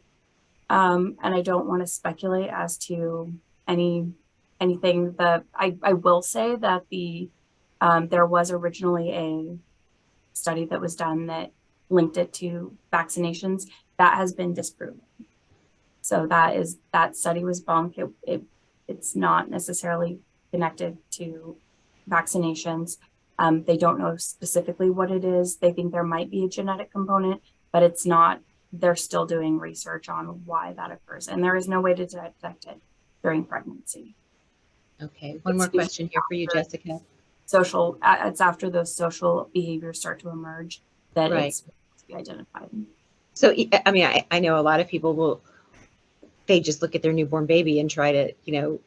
And I don't want to speculate as to anything. I will say that there was originally a study that was done that linked it to vaccinations. That has been disproven. So that study was bunk. It's not necessarily connected to vaccinations. They don't know specifically what it is. They think there might be a genetic component, but it's not. They're still doing research on why that occurs. And there is no way to detect it during pregnancy. Okay, one more question here for you, Jessica. It's after those social behaviors start to emerge that it's to be identified. So, I mean, I know a lot of people they just look at their newborn baby and try to,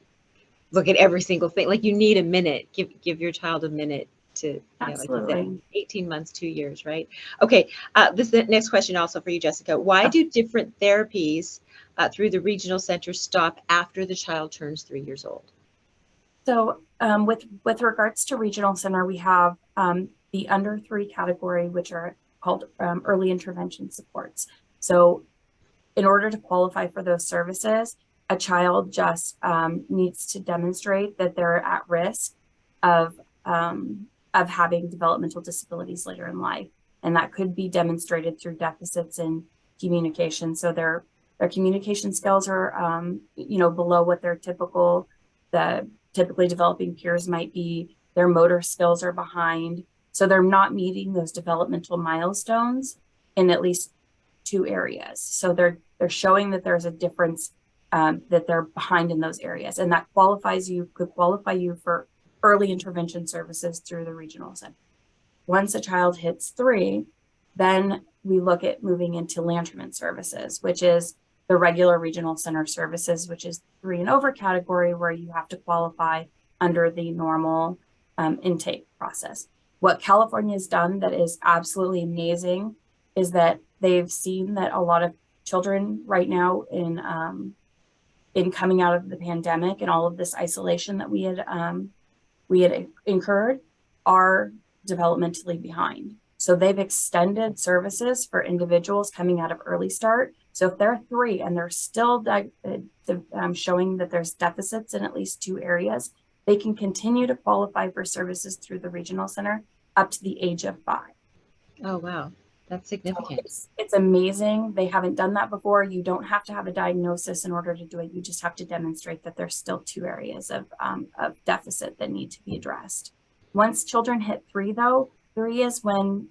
look at every single thing. Like, you need a minute, give your child a minute to, like you said, 18 months, 2 years, right? Okay, this next question also for you, Jessica. Why do different therapies through the regional center stop after the child turns 3 years old? So with regards to regional center, we have the under 3 category, which are called early intervention supports. So in order to qualify for those services, a child just needs to demonstrate that they're at risk of having developmental disabilities later in life. And that could be demonstrated through deficits in communication. So their communication skills are, below what their typically developing peers might be. Their motor skills are behind. So they're not meeting those developmental milestones in at least 2 areas. So they're showing that there's a difference, that they're behind in those areas. And that could qualify you for early intervention services through the regional center. Once a child hits 3, then we look at moving into Lanterman services, which is the regular regional center services, which is 3 and over category, where you have to qualify under the normal intake process. What California has done that is absolutely amazing is that they've seen that a lot of children right now in coming out of the pandemic and all of this isolation that we had incurred are developmentally behind. So they've extended services for individuals coming out of early start. So if they're 3 and they're still showing that there's deficits in at least 2 areas, they can continue to qualify for services through the regional center up to the age of 5. Oh, wow. That's significant. It's amazing. They haven't done that before. You don't have to have a diagnosis in order to do it. You just have to demonstrate that there's still 2 areas of deficit that need to be addressed. Once children hit 3, though, 3 is when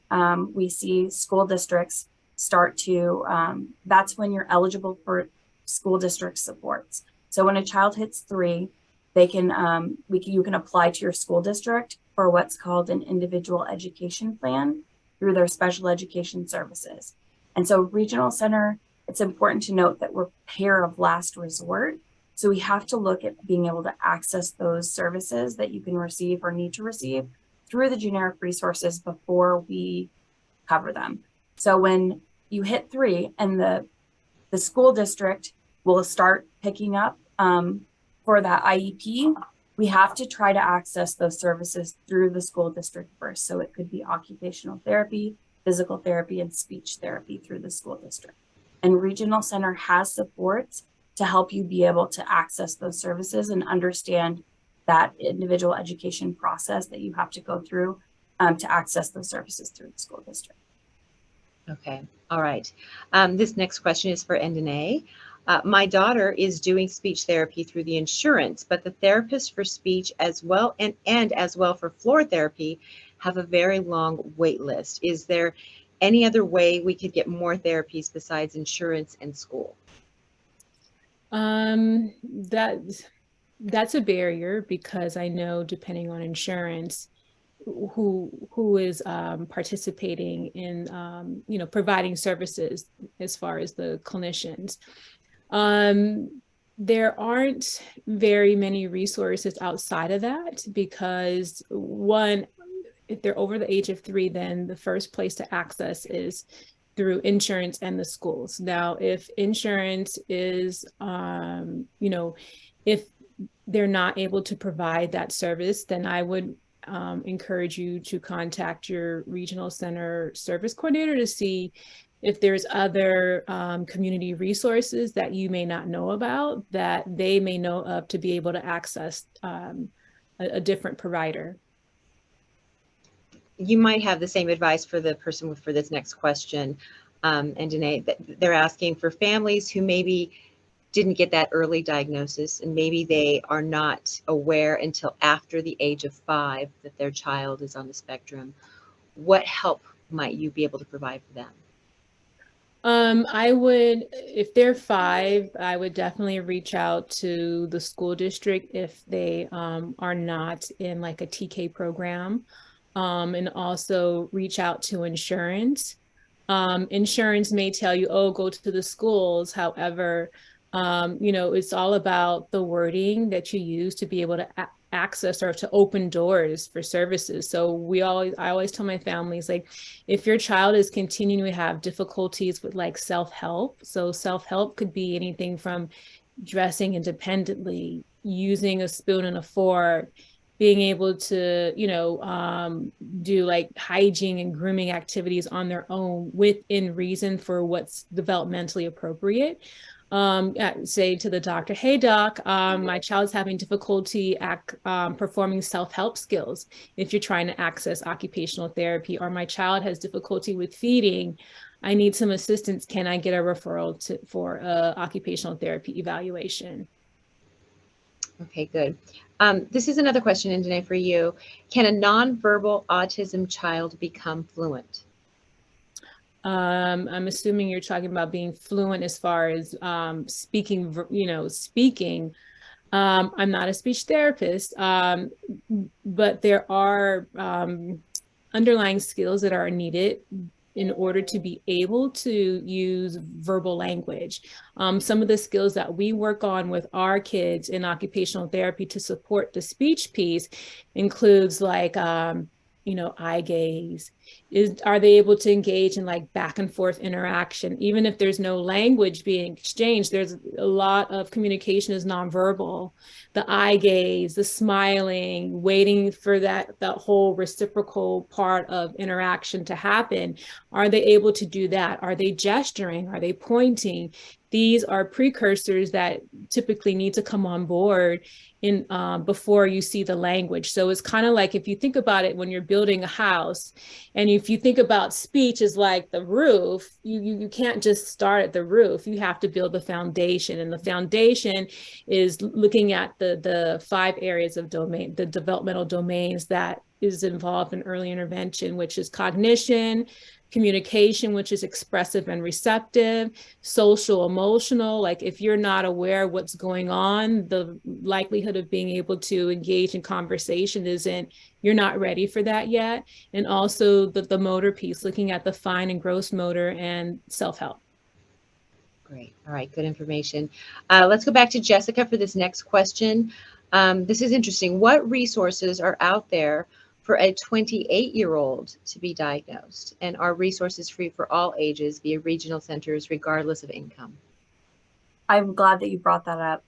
we see school districts start to, that's when you're eligible for school district supports. So when a child hits 3, they can, you can apply to your school district for what's called an individual education plan through their special education services. And so regional center, it's important to note that we're payer of last resort. So we have to look at being able to access those services that you can receive or need to receive through the generic resources before we cover them. So when you hit 3 and the school district will start picking up for that IEP, we have to try to access those services through the school district first. So it could be occupational therapy, physical therapy, and speech therapy through the school district. And regional center has supports to help you be able to access those services and understand that individual education process that you have to go through to access those services through the school district. Okay, all right. This next question is for Endene. My daughter is doing speech therapy through the insurance, but the therapists for speech as well and as well for floor therapy have a very long wait list. Is there any other way we could get more therapies besides insurance and school? That's a barrier, because I know, depending on insurance, who is participating in providing services as far as the clinicians. There aren't very many resources outside of that, because one, if they're over the age of 3, then the first place to access is through insurance and the schools. Now, if insurance is, if they're not able to provide that service, then I would encourage you to contact your regional center service coordinator to see if there's other community resources that you may not know about that they may know of to be able to access a different provider. You might have the same advice for the person for this next question, and Danae, they're asking for families who maybe didn't get that early diagnosis, and maybe they are not aware until after the age of 5 that their child is on the spectrum. What help might you be able to provide for them? I would, if they're 5, I would definitely reach out to the school district if they are not in like a TK program, and also reach out to insurance. Insurance may tell you, oh, go to the schools. However, it's all about the wording that you use to be able to access or to open doors for services. So I always tell my families, like, if your child is continuing to have difficulties with like self-help, so self-help could be anything from dressing independently, using a spoon and a fork, being able to, do like hygiene and grooming activities on their own within reason for what's developmentally appropriate. Say to the doctor, hey doc, my child's having difficulty performing self-help skills. If you're trying to access occupational therapy, or my child has difficulty with feeding, I need some assistance. Can I get a referral for occupational therapy evaluation? Okay, good. This is another question, Indene, for you. Can a nonverbal autism child become fluent? I'm assuming you're talking about being fluent as far as speaking, speaking. I'm not a speech therapist, but there are underlying skills that are needed in order to be able to use verbal language. Some of the skills that we work on with our kids in occupational therapy to support the speech piece includes like, eye gaze? Are they able to engage in like back and forth interaction? Even if there's no language being exchanged, there's a lot of communication is nonverbal. The eye gaze, the smiling, waiting for that whole reciprocal part of interaction to happen. Are they able to do that? Are they gesturing? Are they pointing? These are precursors that typically need to come on board in before you see the language. So it's kind of like, if you think about it, when you're building a house, and if you think about speech as like the roof, you can't just start at the roof. You have to build the foundation, and the foundation is looking at the 5 areas of domain, the developmental domains that is involved in early intervention, which is cognition, communication, which is expressive and receptive, social, emotional. Like if you're not aware of what's going on, the likelihood of being able to engage in conversation you're not ready for that yet. And also the motor piece, looking at the fine and gross motor and self-help. Great. All right. Good information. Let's go back to Jessica for this next question. This is interesting. What resources are out there for a 28-year-old to be diagnosed? And are resources free for all ages via regional centers, regardless of income? I'm glad that you brought that up.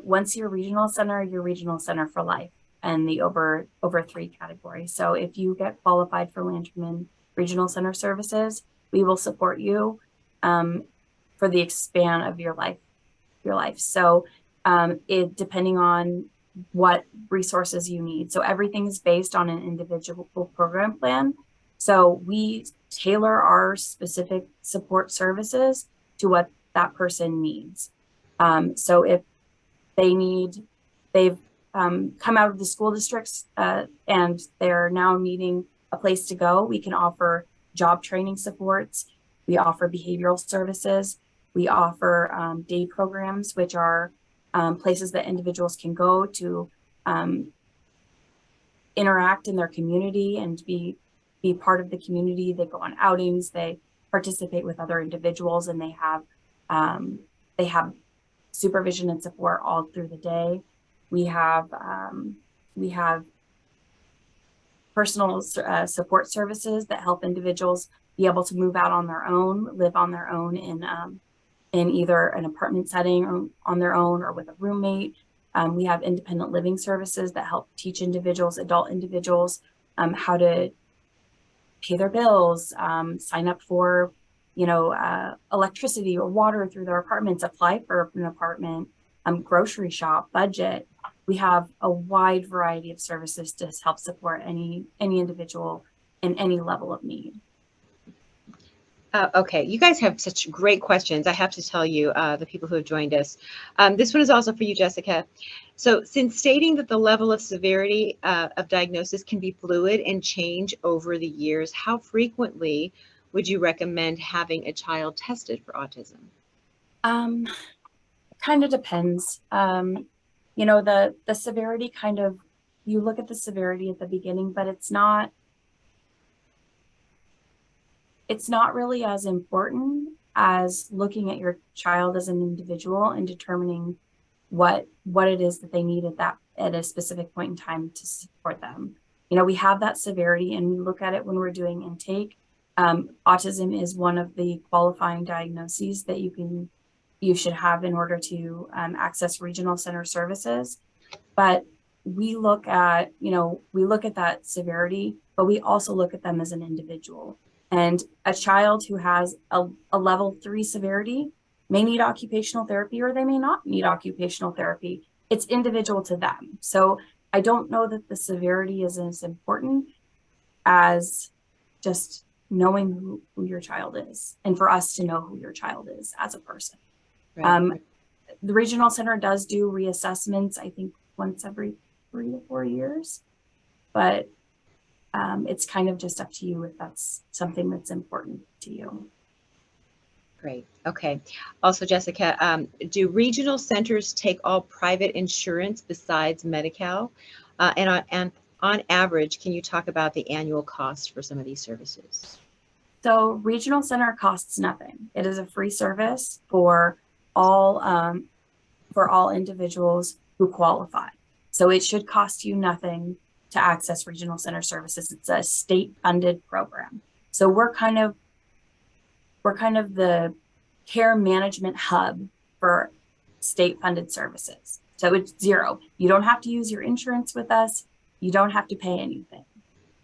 Once you're regional center for life and the over 3 category. So if you get qualified for Lanterman Regional Center services, we will support you for the span of your life. So it depending on what resources you need. So everything is based on an individual program plan. So we tailor our specific support services to what that person needs. So if they've come out of the school districts and they're now needing a place to go, we can offer job training supports. We offer behavioral services. We offer day programs, which are places that individuals can go to interact in their community and be part of the community. They go on outings, they participate with other individuals, and they have supervision and support all through the day. We have personal support services that help individuals be able to move out on their own, live on their own in either an apartment setting or on their own or with a roommate. We have independent living services that help teach adult individuals, how to pay their bills, sign up for, electricity or water through their apartments, apply for an apartment, grocery shop, budget. We have a wide variety of services to help support any individual in any level of need. Okay, you guys have such great questions. I have to tell you, the people who have joined us. This one is also for you, Jessica. So since stating that the level of severity of diagnosis can be fluid and change over the years, how frequently would you recommend having a child tested for autism? Kind of depends. The severity kind of, you look at the severity at the beginning, but it's not really as important as looking at your child as an individual and determining what it is that they need at a specific point in time to support them. We have that severity and we look at it when we're doing intake. Autism is one of the qualifying diagnoses that you should have in order to access regional center services. But we look at that severity, but we also look at them as an individual. And a child who has a level 3 severity may need occupational therapy or they may not need occupational therapy. It's individual to them. So I don't know that the severity is as important as just knowing who your child is, and for us to know who your child is as a person. Right. The regional center does do reassessments, I think once every 3 to 4 years, but it's kind of just up to you if that's something that's important to you. Great. Okay. Also, Jessica, do regional centers take all private insurance besides Medi-Cal? And on average, can you talk about the annual cost for some of these services? So regional center costs nothing. It is a free service for all individuals who qualify. So it should cost you nothing to access regional center services. It's a state-funded program. So we're kind of the care management hub for state-funded services. So it's zero. You don't have to use your insurance with us. You don't have to pay anything.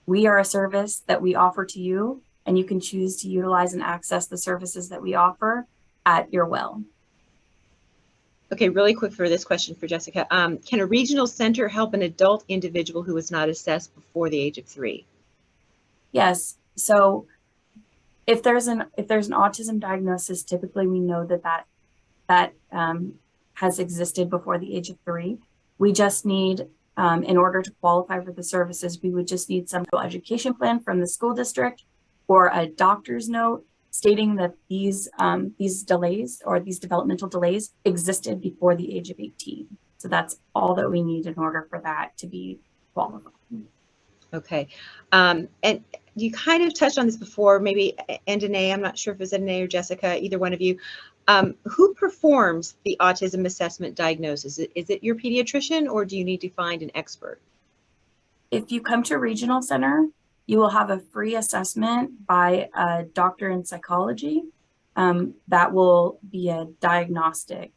We are a service that we offer to you, and you can choose to utilize and access the services that we offer at your will. Okay, really quick for this question for Jessica. Can a regional center help an adult individual who was not assessed before the age of 3? Yes. So if there's an autism diagnosis, typically we know that has existed before the age of 3. We just need, in order to qualify for the services, we would just need some education plan from the school district or a doctor's note stating that these delays or these developmental delays existed before the age of 18. So that's all that we need in order for that to be qualified. Okay. And you kind of touched on this before, maybe, and Danae, I'm not sure if it's Danae or Jessica, either one of you. Who performs the autism assessment diagnosis? Is it your pediatrician, or do you need to find an expert? If you come to Regional Center, you will have a free assessment by a doctor in psychology. That will be a diagnostic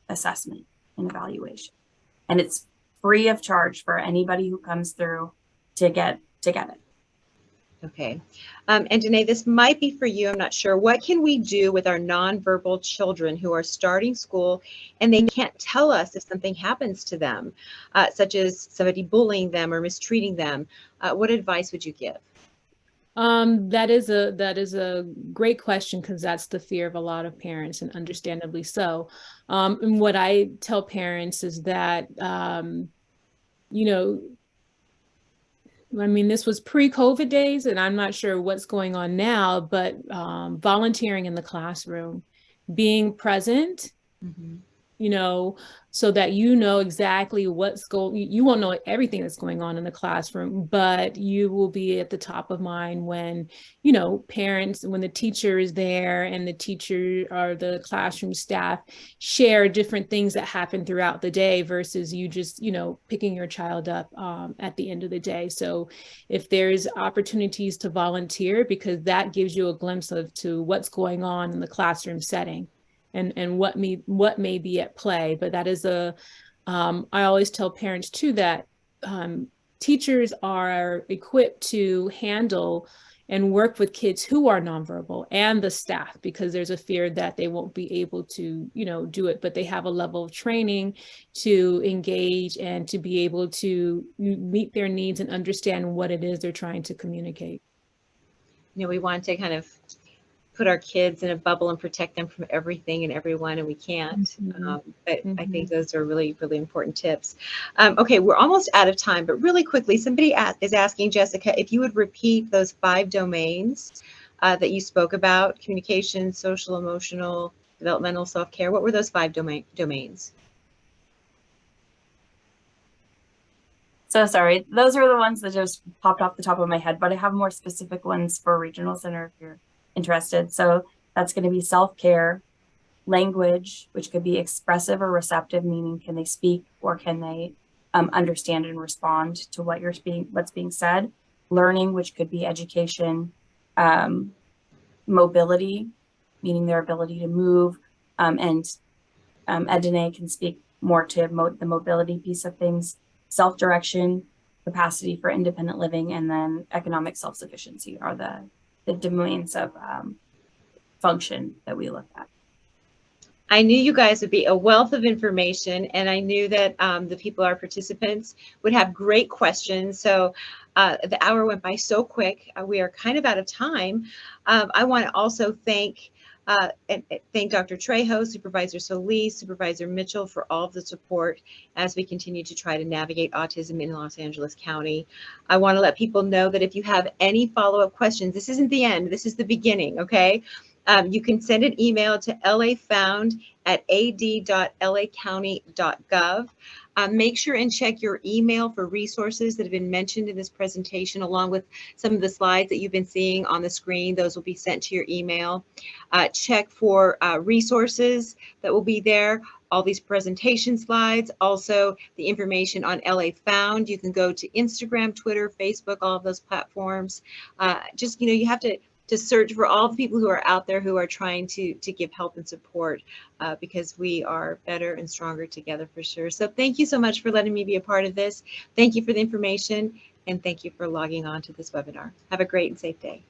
assessment and evaluation. And it's free of charge for anybody who comes through to get it. Okay. And Danae, this might be for you, I'm not sure. What can we do with our nonverbal children who are starting school and they can't tell us if something happens to them, such as somebody bullying them or mistreating them? What advice would you give? That is a great question, because that's the fear of a lot of parents, and understandably so. And what I tell parents is that, you know, I mean, this was pre-COVID days, and I'm not sure what's going on now, but volunteering in the classroom, being present, you know, so that you know exactly what's going, you won't know everything that's going on in the classroom, but you will be at the top of mind when, you know, parents, when the teacher is there and the teacher or the classroom staff share different things that happen throughout the day versus you just, you know, picking your child up at the end of the day. So if there's opportunities to volunteer, because that gives you a glimpse of to what's going on in the classroom setting. And what may be at play. But that is I always tell parents too that teachers are equipped to handle and work with kids who are nonverbal, and the staff, because there's a fear that they won't be able to, you know, do it, but they have a level of training to engage and to be able to meet their needs and understand what it is they're trying to communicate. You know, we want to kind of put our kids in a bubble and protect them from everything and everyone, and we can't. But I think those are really, really important tips. Okay, we're almost out of time, but really quickly, somebody is asking Jessica if you would repeat those 5 domains that you spoke about: communication, social, emotional, developmental, self-care. What were those 5 domains? So sorry, those are the ones that just popped off the top of my head, but I have more specific ones for Regional Center if you're interested. So that's going to be self-care, language, which could be expressive or receptive, meaning can they speak or can they understand and respond to what's being said. Learning, which could be education, mobility, meaning their ability to move, and Edene can speak more to the mobility piece of things. Self-direction, capacity for independent living, and then economic self-sufficiency are the domains of function that we look at. I knew you guys would be a wealth of information, and I knew that the people, our participants, would have great questions. So the hour went by so quick. We are kind of out of time. I want to also thank Dr. Trejo, Supervisor Solis, Supervisor Mitchell for all of the support as we continue to try to navigate autism in Los Angeles County. I want to let people know that if you have any follow-up questions, this isn't the end, this is the beginning, okay? You can send an email to lafound@ad.lacounty.gov. Make sure and check your email for resources that have been mentioned in this presentation, along with some of the slides that you've been seeing on the screen. Those will be sent to your email. Check for resources that will be there. all these presentation slides, also the information on LA Found. You can go to Instagram, Twitter, Facebook, all of those platforms. Just, you have to search for all the people who are out there who are trying to give help and support, because we are better and stronger together for sure. So thank you so much for letting me be a part of this. Thank you for the information, and thank you for logging on to this webinar. Have a great and safe day.